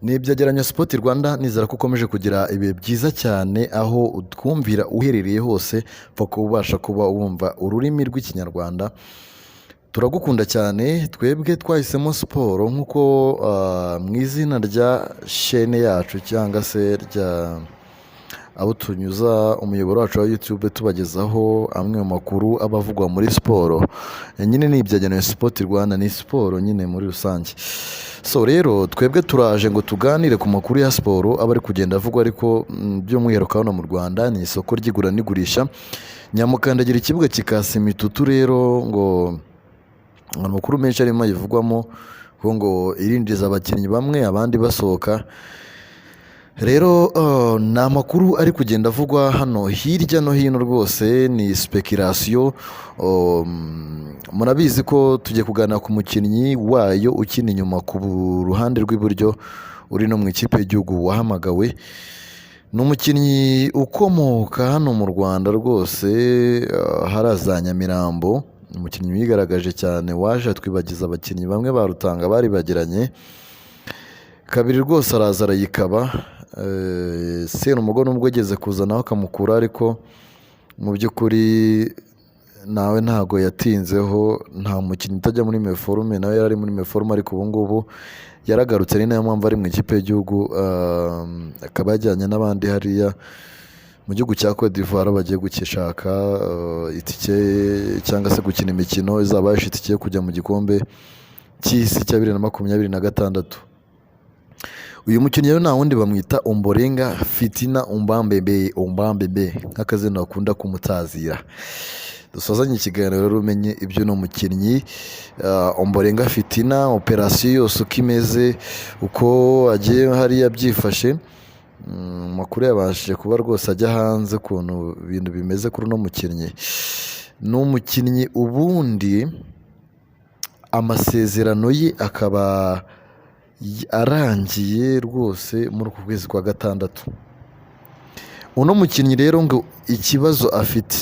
ni ibyegeranyo Sport Rwanda nizera ko ukomeje kugira ibihe byiza cyane aho utwumvira uherereye hose pfa kubasha kuba wumva ururimi rw'ikinyarwanda. Turagukunda cyane, twebwe twahisemo siporo nk'uko mu izina rya shene yacu cyangwa se rya aho tunyuza umuyoboro wacu wa YouTube tubagezaho amwe mu makuru aba avugwa muri siporo. Nyine ni ibyegeranyo Sport Rwanda, ni siporo nyine muri rusange. So rero twebwe turaje ngo tuganire ku makuru ya siporo aba ari kugenda avugwa, ariko by'umwihariko hano mu Rwanda ni isoko ry'igura n'igurisha. Nyamukandagira ikibuga kikasa imitutu rero ngo amakuru menshi arimo yivugwamo kuko ngo irindiza abakinnyi bamwe abandi basohoka. Rero ni amakuru ari kugenda avugwa hano hirya no hino, rwose ni speculation. Murabizi ko tugiye kuganira ku mukinnyi wayo ukina inyuma ku ruhande rw'iburyo uri no mu ikipe y'igihugu wahamagawe. Ni umukinnyi ukomoka hano mu Rwanda rwose, haraza Nyamirambo. Umukinnyi wigaragaje cyane, waje atwibagiza abakinnyi bamwe barutanga bari bagiranye kabiri, rwose araza arayikaba. Serumogo nubwo ageze kuzanaho akamukura, ariko mu by'ukuri nawe ntago yatinzeho. Nta mukinnyi utajya muri meforume, nawe yari ari muri meforume, ariko ubu ngubu yaragarutse. Ni nayo mpamvu ari mu ikipe y'igihugu, akaba yajyanye n'abandi hariya mu gihugu cya Cote d'Ivoire bagiye gukishaka itike cyangwa se gukina imikino izaba yishe itike yo kujya mu gikombe cy'isi cya 2026. Uyu mukinnyi rero nta wundi bamwita Ombolenga Fitina Umbambebe nk'akazina bakunda kumutazira. Dusazanye ikiganiro rero umenye ibyo no mukinnyi Ombolenga Fitina, operasiyo yose uko imeze, uko agiye hariya byifashe. Makuru yabashije kuba rwose ajya hanze ukuntu ibintu bimeze kuri uno mukinnyi. Ni umukinnyi ubundi amasezerano ye akaba arangiye rwose muri uku kwezi kwa gatandatu. Uno mukinnyi rero ngo ikibazo afite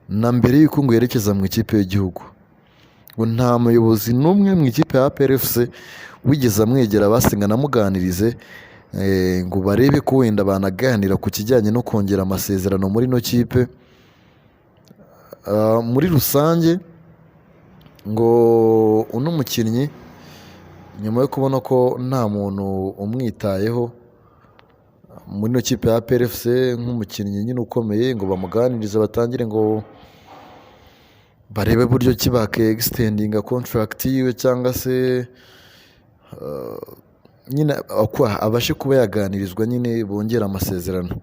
na mbere y'uko ngo yerekeza mu ikipe y'igihugu, ngo nta muyobozi n'umwe mu ikipe ya APR FC wigeze amwegera basenga namuganirize ngo barebe ko wenda banaganira ku kijyanye no kongera amasezerano muri ino kipe. Muri rusange ngo uno mukinnyi nyuma yo kubona ko nta muntu umwitayeho muri ino kipe ya APR FC nk'umukinnyi nyine ukomeye, ngo bamuganirize batangire ngo barebe buryo ki bake extendinga contract yiwe, cyangwa se nyine abashe kuba yaganirizwa, nyine bongera amasezerano.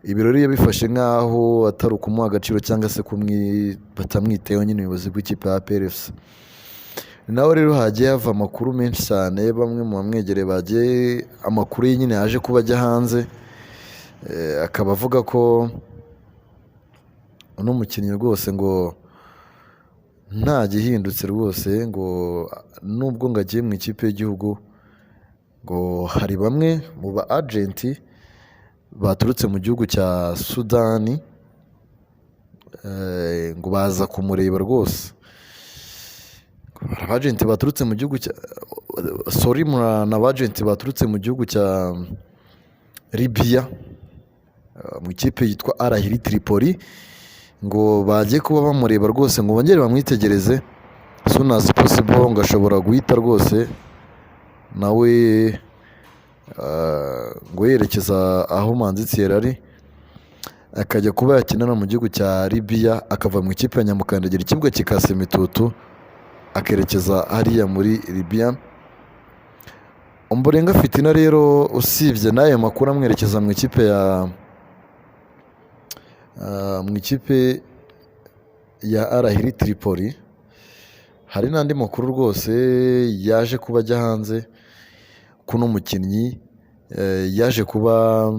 Ibirori yabifashe nk'aho atari ukumuha agaciro cyangwa se batamwiteho nyine ubuyobozi bw'ikipe ya APR FC. Nawe rero hagiye hava amakuru menshi cyane, bamwe mu bamwegereye bagiye amakuru ye nyine yaje kuba ajya hanze, akaba avuga ko uno mukinnyi rwose ngo nta gihindutse rwose, ngo nubwo ngo agiye mu ikipe y'igihugu, ngo hari bamwe mu ba agenti baturutse mu gihugu cya Sudani ngo baza kumureba rwose. Abagenti baturutse mu gihugu cya n'abagenti baturutse mu gihugu cya Libya mu ikipe yitwa Al Ahly Tripoli, ngo bagiye kuba bamureba rwose, ngo bongere bamwitegereze soon as possible, ngo ashobora guhita rwose nawe ngo yerekeza aho Manzi Thierry ari, akajya kuba yakinana mu gihugu cya Libya, akava mu ikipe ya Nyamukandagira ikibuga kikasa imitutu akerekeza hariya muri Libya. Ombolenga Fitina rero usibye n'ayo makuru amwerekeza mu ikipe ya Al Ahly Tripoli, hari n'andi makuru rwose yaje kuba ajya hanze. Kuno mukinnyi yaje kuba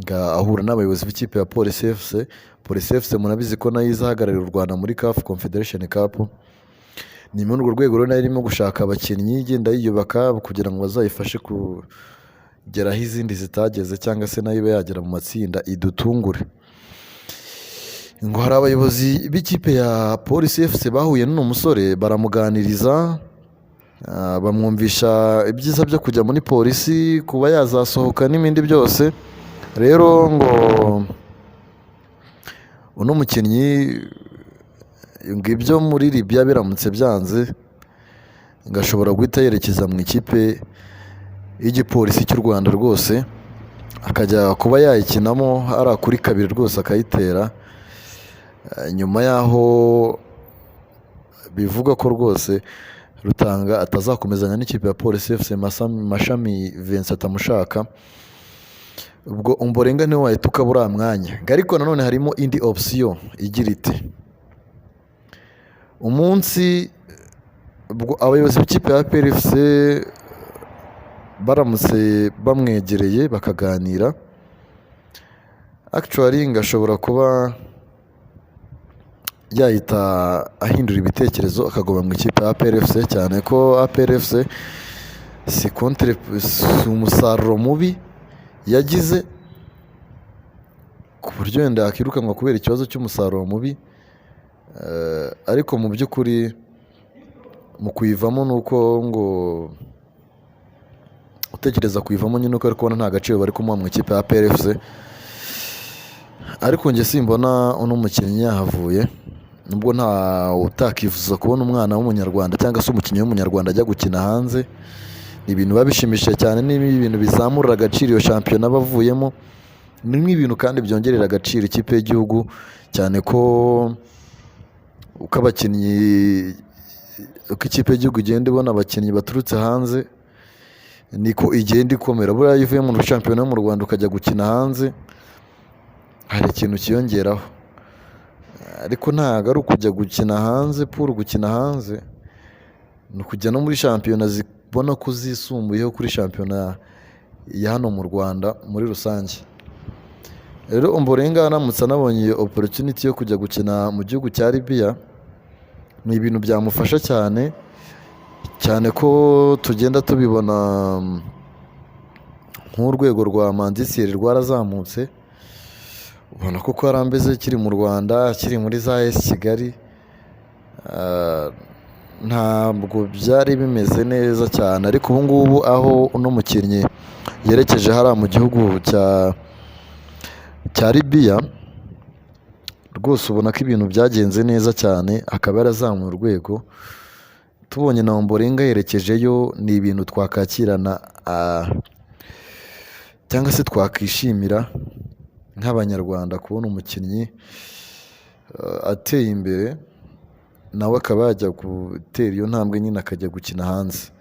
ahura n'abayobozi b'ikipe ya Police FC. Police FC murabizi ko nayo izahagararira u Rwanda muri CAF Confederation Cup. Ni muri urwo rwego rero nayo irimo gushaka abakinnyi, igenda yiyubaka kugira ngo bazayifashe kugera aho izindi zitageze, cyangwa se nayo ibe yagera mu matsinda idutungure. Ngo hari abayobozi b'ikipe ya Police FC bahuye n'uno musore baramuganiriza, bamwumvisha ibyiza byo kujya muri polisi, kuba yazasohoka n'ibindi byose. Rero ngo uno mukinnyi ngo ibyo muri Libya biramutse byanze ngo ashobora guhita yerekeza mu ikipe y'igipolisi cy'u Rwanda rwose, akajya kuba yayikinamo ari kuri kabiri rwose akayitera, nyuma y'aho bivuga ko rwose Rutanga atazakomezanya n'ikipe ya Polisi FC Mashami Vincent atamushaka. Ubwo Ombolenga niwe wahita ukabura mwanya. Ariko nanone harimo indi option igira iti, umunsi ubwo abayobozi b'ikipe ya PFC baramutse bamwegereye bakaganira, actually ngashobora kuba yahita ahindura ibitekerezo akagoma mu ikipe ya PFC, cyane ko PFC si umusaruro mubi yagize ku buryo wenda yakirukanwa kubera ikibazo cy'umusaruro mubi, ariko mu by'ukuri mu kuyivamo ni uko ngo utekereza kuyivamo nyine uko ari kubona nta gaciro bari kumuha mu ikipe ya PFC. Ariko njye simbona uno mukinnyi yahavuye, nubwo nta utakifuza kubona umwana w'umunyarwanda cyangwa se umukinnyi w'umunyarwanda ajya gukina hanze. Ni ibintu biba bishimishije cyane, ni ibintu bizamurira agaciro iyo shampiyona bavuyemo, ni nk'ibintu kandi byongerera agaciro ikipe y'igihugu, cyane ko uko ikipe y'igihugu igenda ibona abakinnyi baturutse hanze niko igenda ikomera. Buriya iyo uvuye mu shampiyona yo mu Rwanda ukajya gukina hanze hari ikintu kiyongeraho, ariko ntabwo ari ukujya gukina hanze puru gukina hanze, ni ukujya no muri shampiyona zibona ko zisumbuyeho kuri shampiyona ya hano mu Rwanda muri rusange. Rero Ombolenga aramutse anabonye iyo opportunity yo kujya gukina mu gihugu cya Libya, ni ibintu byamufasha cyane, cyane ko tugenda tubibona nk'urwego rwa Mandisiyeri rwarazamutse, ubona ko Karambeze kiri mu Rwanda, kiri muri za AS Kigali, ntabwo byari bimeze neza cyane. Ariko ubu ngubu aho uno mukinnyi yerekeje hariya mu gihugu cya Libya, rwose ubona ko ibintu byagenze neza cyane, akaba yarazamuye urwego. Tubonye na Ombolenga yerekejeyo, ni ibintu twakakirana cyangwa se twakishimira nk'abanyarwanda, kubona umukinnyi ateye imbere nawe akaba yajya gutera iyo ntambwe nyine akajya gukina hanze.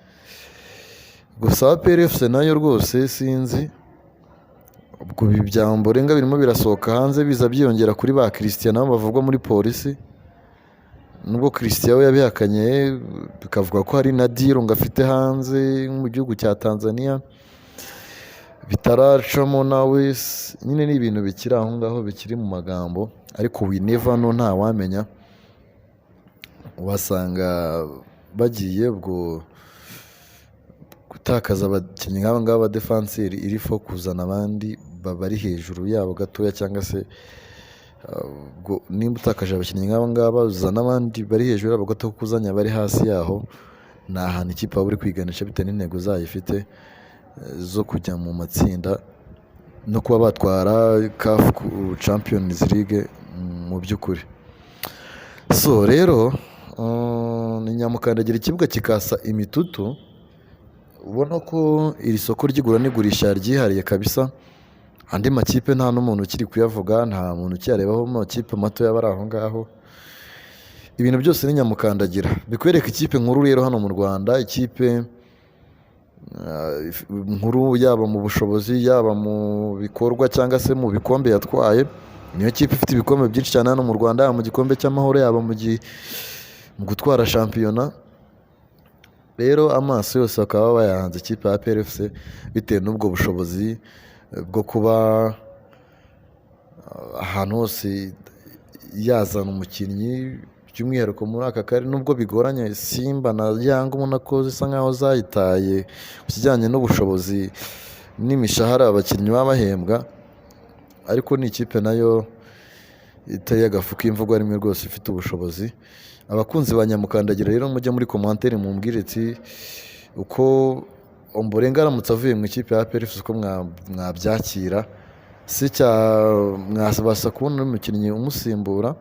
Gusa PFC nayo rwose sinzi, ubwo ibi bya Ombolenga birimo birasohoka hanze biza byiyongera kuri ba Christian nabo bavugwa muri polisi, nubwo Christian we yabihakanye, bikavuga ko hari na deal ngo afite hanze mu gihugu cya Tanzania bitaracamo nawe. Nyine ni ibintu bikiri aho ngaho, bikiri mu magambo, ariko we never know, nta wamenya, wasanga bagiye ubwo gutakaza abakinnyi nk'aba ngaba abadefanseri iri fo kuzana abandi bari hejuru yabo gatoya, cyangwa se nimba utakaje abakinnyi nk'aba ngaba uzana abandi bari hejuru yabo gato, kuzanya bari hasi yaho, ni ahantu ikipe waba uri kwiganisha bitewe n'intego zayo ifite zo kujya mu matsinda no kuba batwara CAF Champions League mu by'ukuri. So rero ni nyamukandagira ikibuga kikasa imitutu, ubona ko iri soko ry'igura n'igurisha ryihariye kabisa. Andi makipe nta n'umuntu ukiri kuyavuga, nta muntu ukiyarebaho, amakipe mato yaba ari aho ngaho. Ibintu byose ni nyamukandagira, bikwereka ikipe nkuru rero hano mu Rwanda, ikipe nkuru yaba mu bushobozi, yaba mu bikorwa cyangwa se mu bikombe yatwaye. Niyo kipe ifite ibikombe byinshi cyane hano mu Rwanda, yaba mu gikombe cy'amahoro, yaba mu gutwara shampiyona. Rero amaso yose bakaba bayahanze ikipe ya PFC bitewe n'ubwo bushobozi bwo kuba ahantu hose yazana umukinnyi, by'umwihariko muri aka karere. Nubwo bigoranye, Simba na Yanga ubona ko zisa nkaho zayitaye ku kijyanye n'ubushobozi n'imishahara abakinnyi baba bahembwa, ariko ni ikipe nayo iteye agafu k'imvugo rimwe rwose, ifite ubushobozi. abakunzi ba Nyamukandagira rero mujya muri komantere mumbwire ati uko Ombolenga aramutse avuye mu ikipe ya APR FC uko mwabyakira se mwabasha kubona n'umukinnyi umusimbura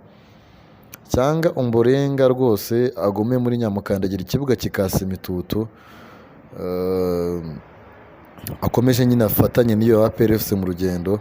cyangwa Ombolenga rwose agume muri Nyamukandagira ikibuga kikasa imitutu akomeje nyine afatanye n'iyo APR FC mu rugendo